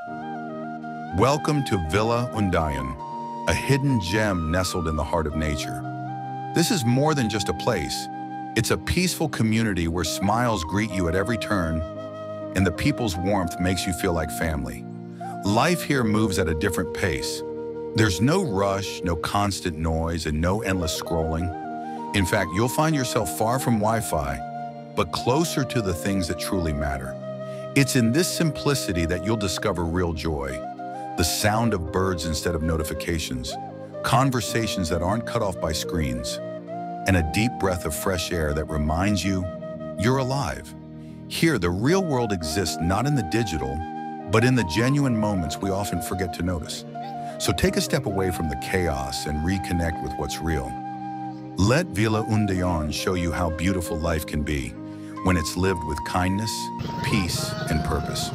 Welcome to Villa Undayan, a hidden gem nestled in the heart of nature. This is more than just a place. It's a peaceful community where smiles greet you at every turn, and the people's warmth makes you feel like family. Life here moves at a different pace. There's no rush, no constant noise, and no endless scrolling. In fact, you'll find yourself far from Wi-Fi, but closer to the things that truly matter. It's in this simplicity that you'll discover real joy. The sound of birds instead of notifications, conversations that aren't cut off by screens, and a deep breath of fresh air that reminds you you're alive. Here, the real world exists not in the digital, but in the genuine moments we often forget to notice. So take a step away from the chaos and reconnect with what's real. Let Villa Undayan show you how beautiful life can be when it's lived with kindness, peace, and purpose.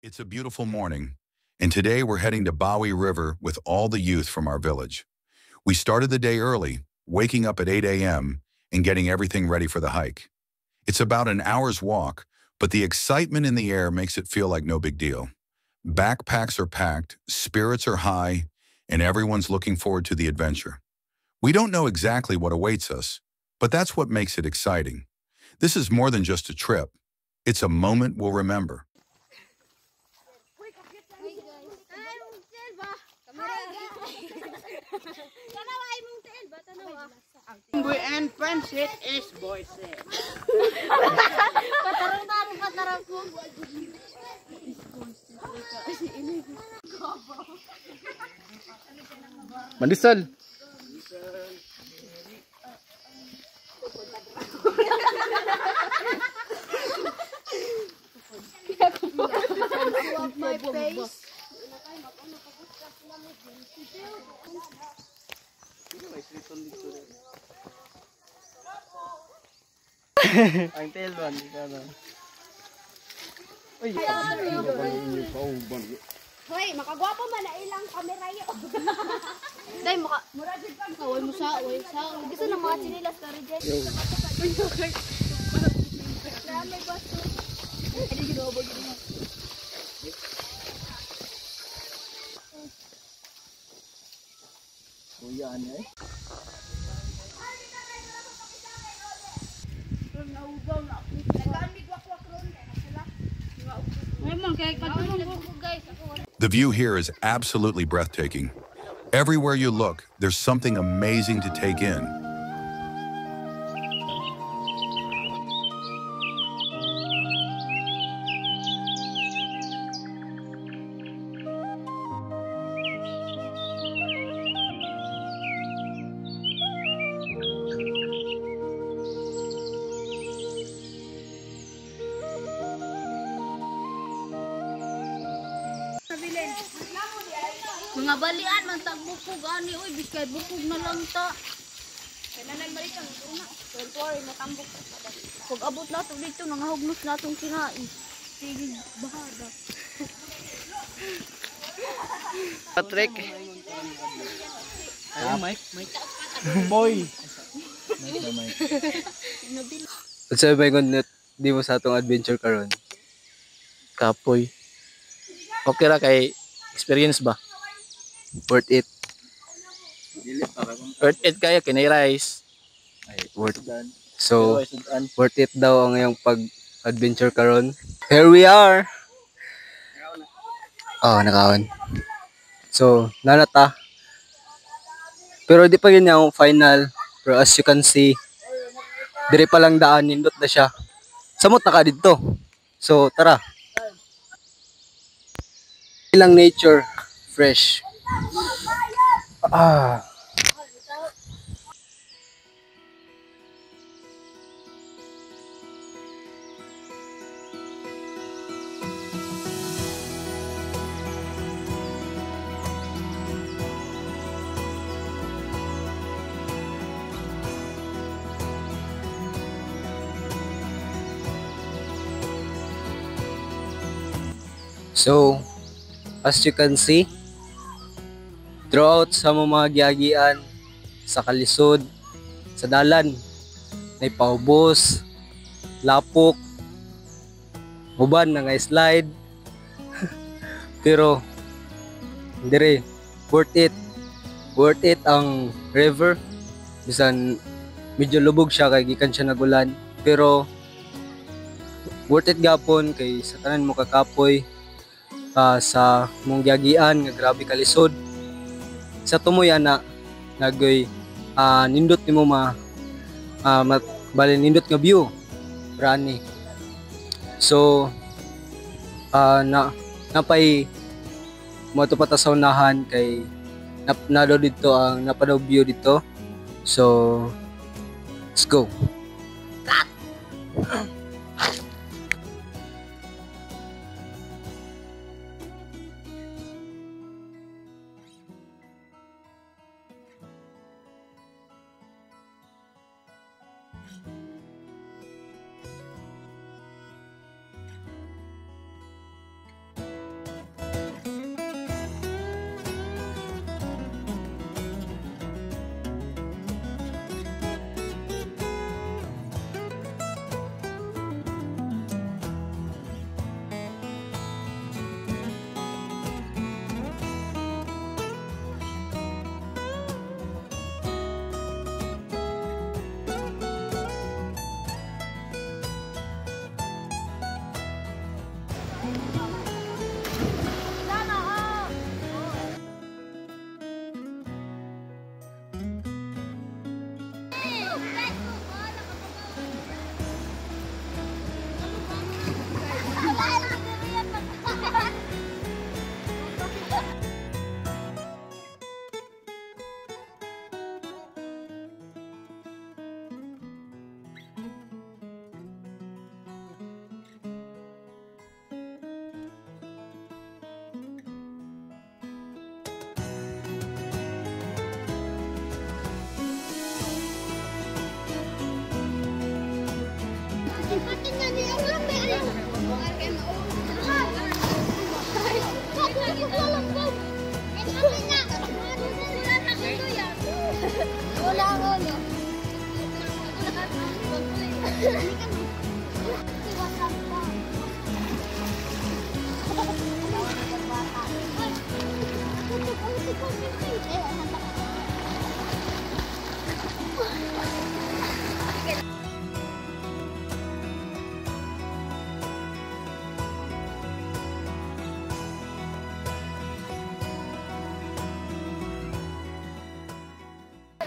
It's a beautiful morning, and today we're heading to Bawi River with all the youth from our village. We started the day early, waking up at 8 a.m. and getting everything ready for the hike. It's about an hour's walk, but the excitement in the air makes it feel like no big deal. Backpacks are packed, spirits are high, and everyone's looking forward to the adventure. We don't know exactly what awaits us, but that's what makes it exciting. This is more than just a trip. It's a moment we'll remember. And Francis is voices. Mandisal. My face. Ang telban di kana. Hoy, makagwapo man na ilang kamera yo. Dai maka murag pag kaway mo sa oy sa. Gusto na mga chinilas ka reject. Dami baso. Ay ginobo gino. Kuya ano eh? The view here is absolutely breathtaking. Everywhere you look, there's something amazing to take in. Mga balian man tag bukog ani oy biskay bukog na lang ta. Kananay balik ang una. Don't worry matambok pa dali. Pag abot na to dito nangahugnos na tong kinain. Sige bahada. Patrick. Ah, Mike. Boy. Unsa may gunit di mo sa atong adventure karon? Kapoy. Okay ra kay experience ba? Worth it. Worth it kaya kinay rice. Ay, worth it. So, worth it daw ang iyong pag-adventure karon. Here we are. Oh, nakawan. So, nanata. Pero di pa yun yung final. Pero as you can see, dire pa lang daan, nindot na siya. Samot na ka dito. So, tara. Ilang nature, fresh. Ah. So, as you can see, throughout sa mga giagian, sa kalisod, sa dalan, may paubos, lapok, uban na nga slide. Pero, dire, worth it. Worth it ang river. Bisan, medyo lubog siya kay gikan siya nagulan. Pero, worth it gapon kay sa tanan mo kakapoy sa mong giagian nga grabe kalisod. Sa tumoy ana nagoy nindot nimo bali nindot nga view rani. So napay mo to pata sa unahan kay nado dito ang napadaw view dito. So let's go.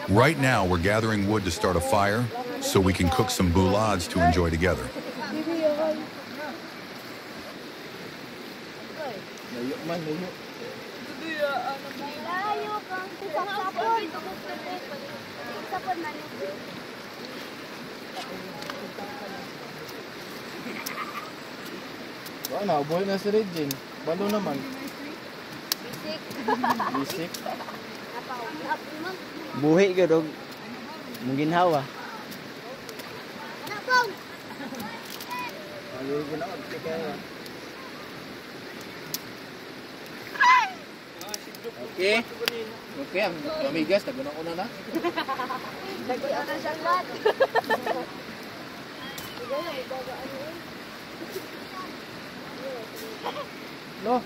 Right now, we're gathering wood to start a fire so we can cook some boulades to enjoy together. Ano, buhay na si Regine. Balo naman. Bisik. Buhi ka dog. Mong ginhawa. Okay. Okay, ang amigas, tagunan ko na. Lagi na siyang lahat. No.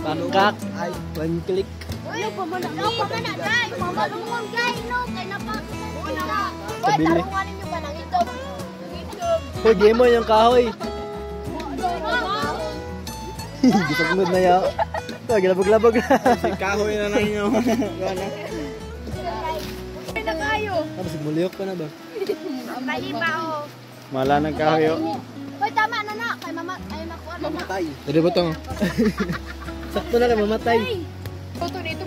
Pangkak ay one click. Uy, pamana guys. Mamalungon guys, no? Kay napakita. Uy, Kabili. tarunganin nyo ba ng itom? Hoy, game mo yung kahoy. Gisagmod na yaw. Ito, gilabog-labog na. Si kahoy na lang yun. Ay, na kayo. Tapos muliyok ka na ba? Bali pa, oh. Mala ng kahoy. Uy, tama na na. Kay mama, ay nakuha na na. Pwede ba ito? Sakto na lang, mamatay. Ito dito,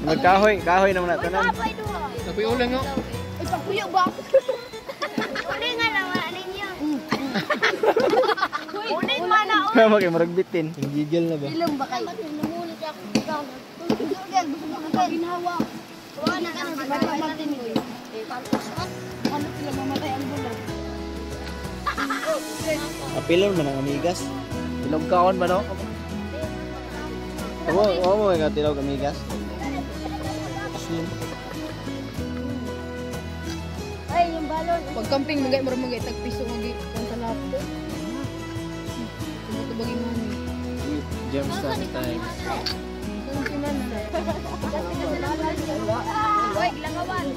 Magkahoy naman natin. Babay duha. Tapi ulang nga. Ay, pagpuyo ba? Uli nga naman ninyo. Uling man na o. Magay maragbitin. Gigil na ba? Ilang ba kayo? Namulit ako. Gagel, gusto mo ka ginhawa. Wala na ka na Martin mo. Ano sila mamatay ang bulan? Apilon man ang amigas. Tilog kaon ba no? Oo mo nga tilog amigas. Asin. Ay, yung balon. Pag camping magay tagpiso magay kan sa laptop. Tumutubagi mo ni. Gems time. Kung sinan na. Hoy, gilangawan.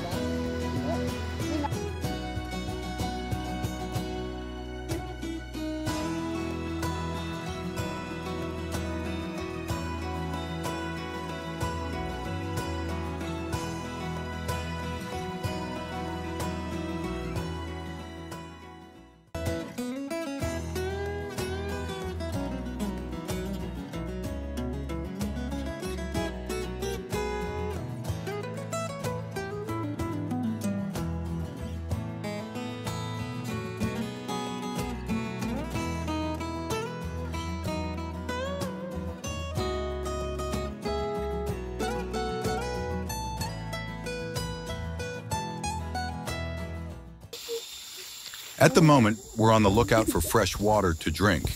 At the moment, we're on the lookout for fresh water to drink,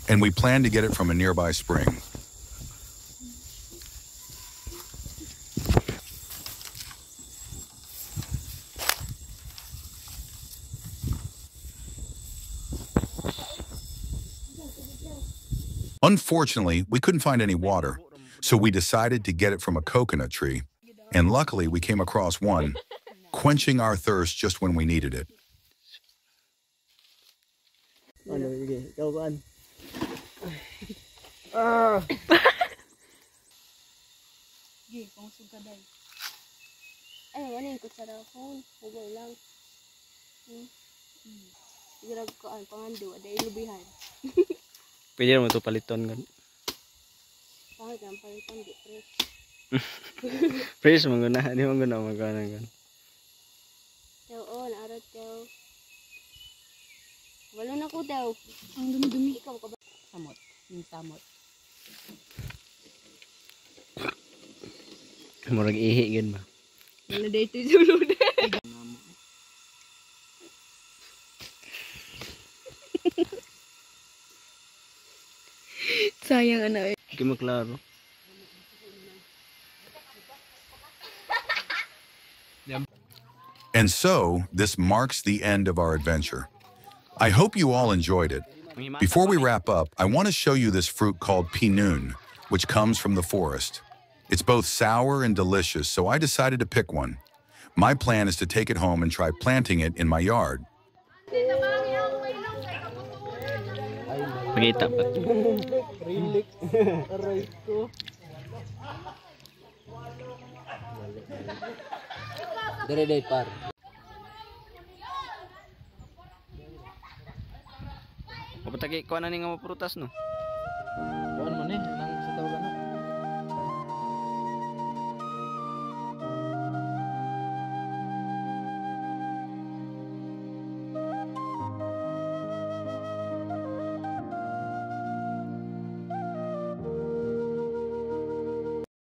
and we plan to get it from a nearby spring. Unfortunately, we couldn't find any water, so we decided to get it from a coconut tree, and luckily we came across one, quenching our thirst just when we needed it. Ano sige, ikaw kuan. Gi, kung sugaday. Ay, ano yung kutsara ko? Huwag lang. Sigurag ko ang pangando, ada ilubihan. Pwede naman ito paliton gan. Bakit ang palitan, di fresh. Fresh man guna, di man guna magkanan gan. Daw, naarot daw. Wala na ko daw. Ang dumi-dumi. Ikaw ka ba? Samot. Yung samot. Murag ihi gan ba. Wala dito sulod. Sayang anak. Hindi mo klaro. And so, this marks the end of our adventure. I hope you all enjoyed it. Before we wrap up, I want to show you this fruit called pinun, which comes from the forest. It's both sour and delicious, so I decided to pick one. My plan is to take it home and try planting it in my yard. Pagita pa. Dire par. Kapatagi ko na ni nga maprutas no.